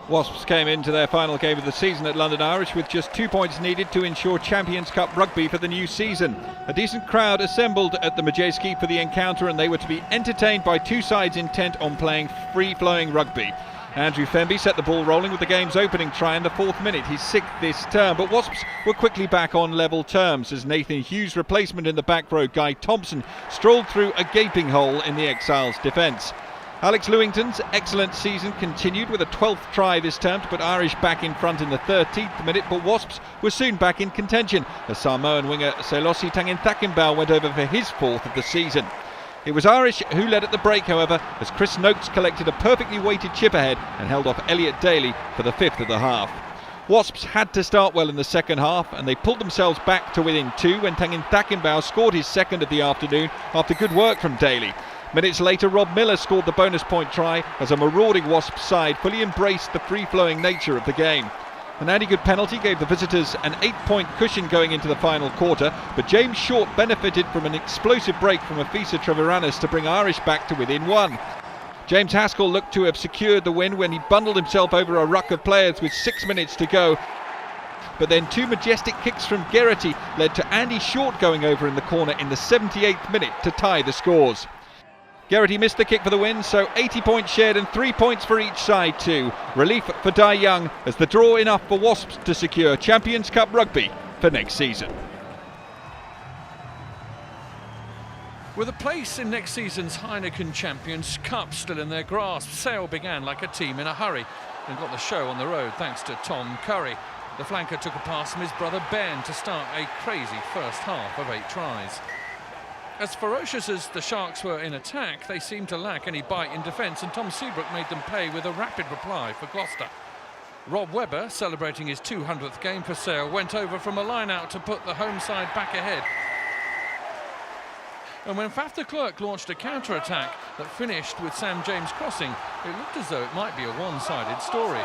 Wasps came into their final game of the season at London Irish with just 2 points needed to ensure Champions Cup rugby for the new season. A decent crowd assembled at the Majeski for the encounter, and they were to be entertained by two sides intent on playing free-flowing rugby. Andrew Femby set the ball rolling with the game's opening try in the 4th minute, his 6th this term, but Wasps were quickly back on level terms as Nathan Hughes' replacement in the back row, Guy Thompson, strolled through a gaping hole in the Exiles' defence. Alex Lewington's excellent season continued with a 12th try this term to put Irish back in front in the 13th minute, but Wasps were soon back in contention as Samoan winger Selosi Tangenthakimbau went over for his 4th of the season. It was Irish who led at the break, however, as Chris Noakes collected a perfectly weighted chip ahead and held off Elliot Daly for the 5th of the half. Wasps had to start well in the second half, and they pulled themselves back to within 2 when Tangenthakimbau scored his 2nd of the afternoon after good work from Daly. Minutes later, Rob Miller scored the bonus point try as a marauding Wasps side fully embraced the free-flowing nature of the game. An Andy-Good penalty gave the visitors an 8-point cushion going into the final quarter, but James Short benefited from an explosive break from Afisa Treviranus to bring Irish back to within 1. James Haskell looked to have secured the win when he bundled himself over a ruck of players with 6 minutes to go. But then 2 majestic kicks from Geraghty led to Andy Short going over in the corner in the 78th minute to tie the scores. Geraghty missed the kick for the win, so 80 points shared and 3 points for each side too. Relief for Dai Young as the draw enough for Wasps to secure Champions Cup rugby for next season. With a place in next season's Heineken Champions Cup still in their grasp, Sale began like a team in a hurry and got the show on the road thanks to Tom Curry. The flanker took a pass from his brother Ben to start a crazy first half of 8 tries. As ferocious as the Sharks were in attack, they seemed to lack any bite in defence, and Tom Seabrook made them pay with a rapid reply for Gloucester. Rob Webber, celebrating his 200th game for Sale, went over from a line-out to put the home side back ahead. And when Faf de Klerk launched a counter-attack that finished with Sam James crossing, it looked as though it might be a one-sided story.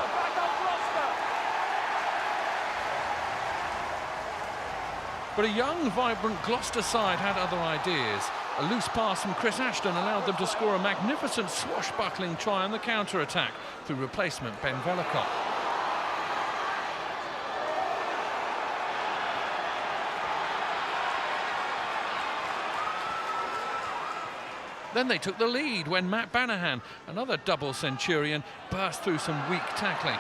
But a young, vibrant Gloucester side had other ideas. A loose pass from Chris Ashton allowed them to score a magnificent swashbuckling try on the counter-attack through replacement Ben Vellacott. Then they took the lead when Matt Banahan, another double centurion, burst through some weak tackling.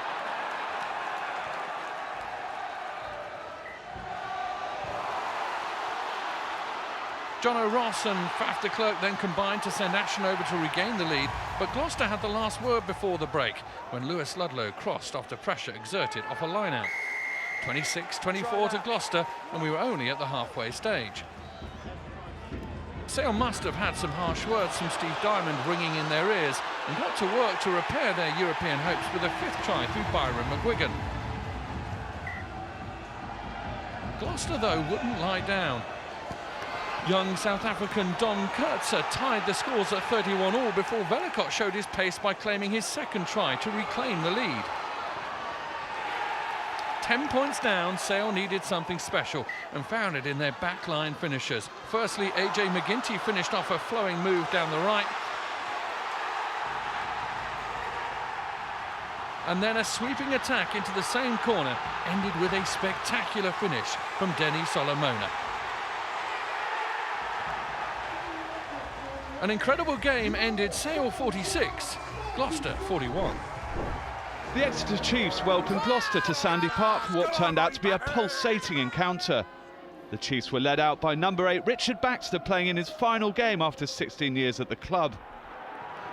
John O'Ross and Faf de Klerk then combined to send Ashton over to regain the lead, but Gloucester had the last word before the break when Lewis Ludlow crossed after pressure exerted off a line-out. 26-24 to Gloucester, and we were only at the halfway stage. Sale must have had some harsh words from Steve Diamond ringing in their ears and got to work to repair their European hopes with a 5th try through Byron McGuigan. Gloucester, though, wouldn't lie down. Young South African Don Kurtzer tied the scores at 31-all before Vellacott showed his pace by claiming his 2nd try to reclaim the lead. 10 points down, Sale needed something special and found it in their backline finishers. Firstly, AJ McGinty finished off a flowing move down the right. And then a sweeping attack into the same corner ended with a spectacular finish from Denny Solomona. An incredible game ended Sale 46, Gloucester 41. The Exeter Chiefs welcomed Gloucester to Sandy Park for what turned out to be a pulsating encounter. The Chiefs were led out by number 8 Richard Baxter, playing in his final game after 16 years at the club.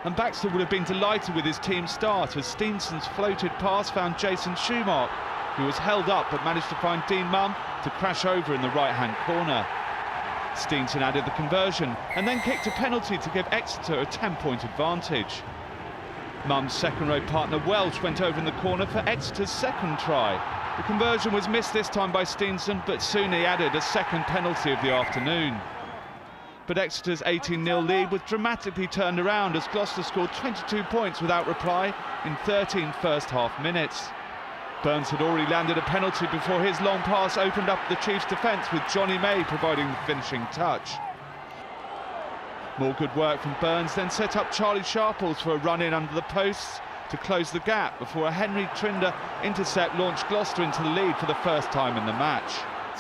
And Baxter would have been delighted with his team's start as Steenson's floated pass found Jason Schumark, who was held up but managed to find Dean Mumm to crash over in the right-hand corner. Steenson added the conversion and then kicked a penalty to give Exeter a 10-point advantage. Mumm's second-row partner Welsh went over in the corner for Exeter's 2nd try. The conversion was missed this time by Steenson, but soon he added a 2nd penalty of the afternoon. But Exeter's 18-0 lead was dramatically turned around as Gloucester scored 22 points without reply in 13 first-half minutes. Burns had already landed a penalty before his long pass opened up the Chiefs' defence, with Johnny May providing the finishing touch. More good work from Burns then set up Charlie Sharples for a run-in under the posts, to close the gap before a Henry Trinder intercept launched Gloucester into the lead for the first time in the match.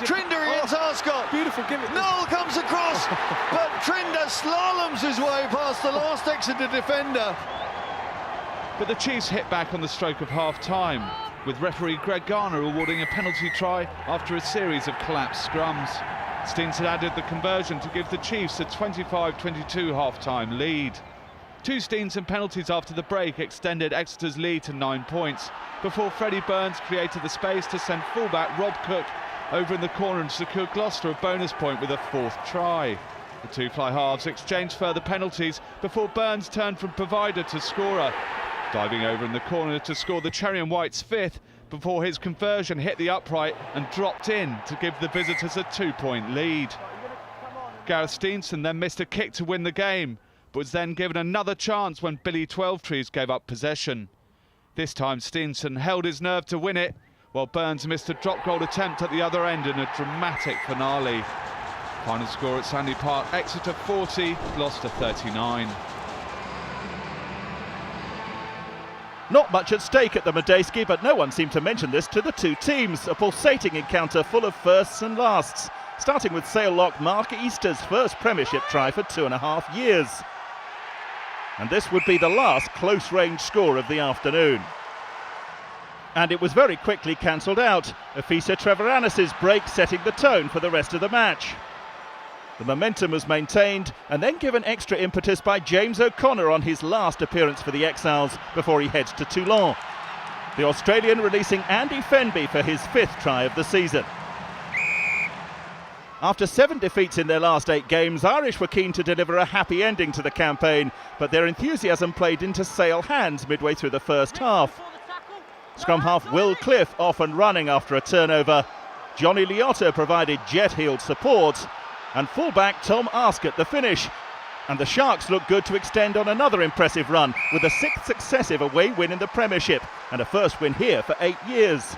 Trinder against Arscott. Beautiful, give it. Noel comes across, but Trinder slaloms his way past the last Exeter defender. But the Chiefs hit back on the stroke of half-time, with referee Greg Garner awarding a penalty try after a series of collapsed scrums. Steenson added the conversion to give the Chiefs a 25-22 half-time lead. Two Steenson penalties after the break extended Exeter's lead to 9 points, before Freddie Burns created the space to send fullback Rob Cook over in the corner and secure Gloucester a bonus point with a fourth try. The two fly halves exchanged further penalties before Burns turned from provider to scorer, diving over in the corner to score the Cherry and White's fifth before his conversion hit the upright and dropped in to give the visitors a 2-point lead. Gareth Steenson then missed a kick to win the game, but was then given another chance when Billy Twelvetrees gave up possession. This time Steenson held his nerve to win it, while Burns missed a drop goal attempt at the other end in a dramatic finale. Final score at Sandy Park, Exeter 40, Gloucester 39. Not much at stake at the Madejski, but no one seemed to mention this to the two teams. A pulsating encounter full of firsts and lasts, starting with Sale lock Mark Easter's first Premiership try for 2.5 years. And this would be the last close-range score of the afternoon. And it was very quickly cancelled out. Afisa Trevoranis' break setting the tone for the rest of the match. The momentum was maintained and then given extra impetus by James O'Connor on his last appearance for the Exiles before he heads to Toulon. The Australian releasing Andy Fenby for his 5th try of the season. After 7 defeats in their last 8 games, Irish were keen to deliver a happy ending to the campaign, but their enthusiasm played into Sale hands midway through the first half. Scrum half Will Cliff off and running after a turnover. Johnny Liotta provided jet-heeled support, and fullback Tom Arscott the finish. And the Sharks look good to extend on another impressive run with a 6th successive away win in the Premiership and a first win here for 8 years.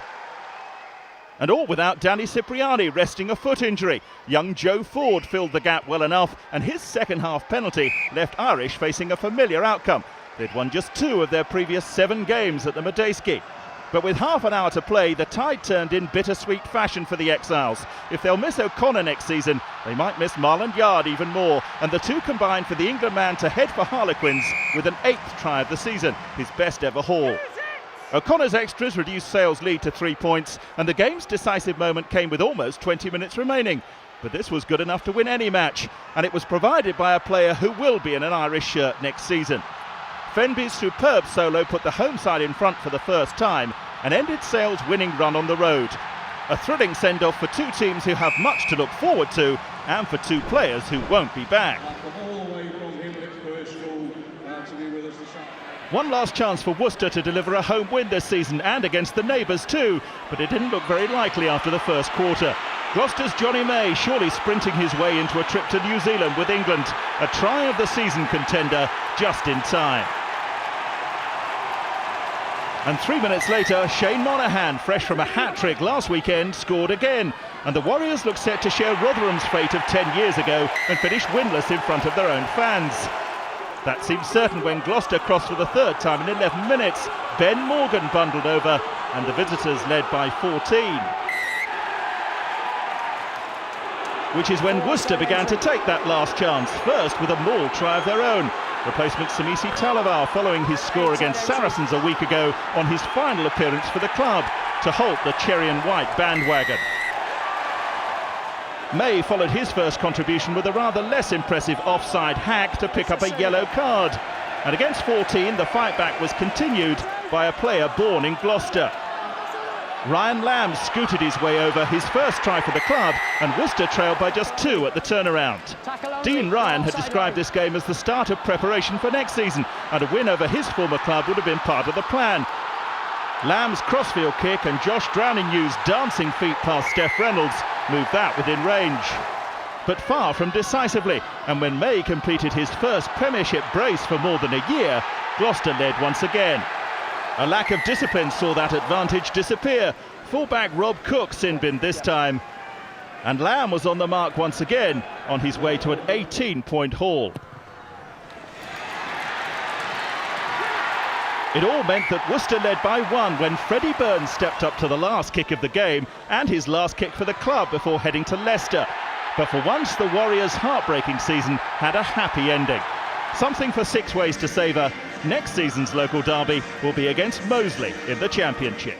And all without Danny Cipriani resting a foot injury. Young Joe Ford filled the gap well enough, and his second half penalty left Irish facing a familiar outcome. They'd won just 2 of their previous 7 games at the Madejski. But with half an hour to play, the tide turned in bittersweet fashion for the Exiles. If they'll miss O'Connor next season, they might miss Marland Yard even more. And the two combined for the England man to head for Harlequins with an 8th try of the season, his best ever haul. O'Connor's extras reduced Sale's lead to 3 points, and the game's decisive moment came with almost 20 minutes remaining. But this was good enough to win any match, and it was provided by a player who will be in an Irish shirt next season. Fenby's superb solo put the home side in front for the first time and ended Sale's winning run on the road. A thrilling send-off for two teams who have much to look forward to, and for two players who won't be back. One last chance for Worcester to deliver a home win this season, and against the neighbours too, but it didn't look very likely after the first quarter. Gloucester's Johnny May surely sprinting his way into a trip to New Zealand with England, a try of the season contender just in time. And 3 minutes later, Shane Monaghan, fresh from a hat-trick last weekend, scored again. And the Warriors look set to share Rotherham's fate of 10 years ago and finish winless in front of their own fans. That seemed certain when Gloucester crossed for the 3rd time in 11 minutes. Ben Morgan bundled over, and the visitors led by 14. Which is when Worcester began to take that last chance, first with a maul try of their own. Replacement Samisi Talavar following his score against Saracens a week ago on his final appearance for the club to halt the cherry and white bandwagon. May followed his first contribution with a rather less impressive offside hack to pick up a yellow card. And against 14, the fight back was continued by a player born in Gloucester. Ryan Lamb scooted his way over his first try for the club, and Worcester trailed by just 2 at the turnaround. Dean Ryan had described this game as the start of preparation for next season, and a win over his former club would have been part of the plan. Lamb's crossfield kick and Josh Drowninghew's dancing feet past Steph Reynolds moved that within range. But far from decisively, and when May completed his first Premiership brace for more than a year, Gloucester led once again. A lack of discipline saw that advantage disappear. Fullback Rob Cook sin-binned this time. And Lamb was on the mark once again on his way to an 18-point haul. It all meant that Worcester led by 1 when Freddie Burns stepped up to the last kick of the game and his last kick for the club before heading to Leicester. But for once, the Warriors' heartbreaking season had a happy ending. Something for 6 ways to savour. Next season's local derby will be against Moseley in the Championship.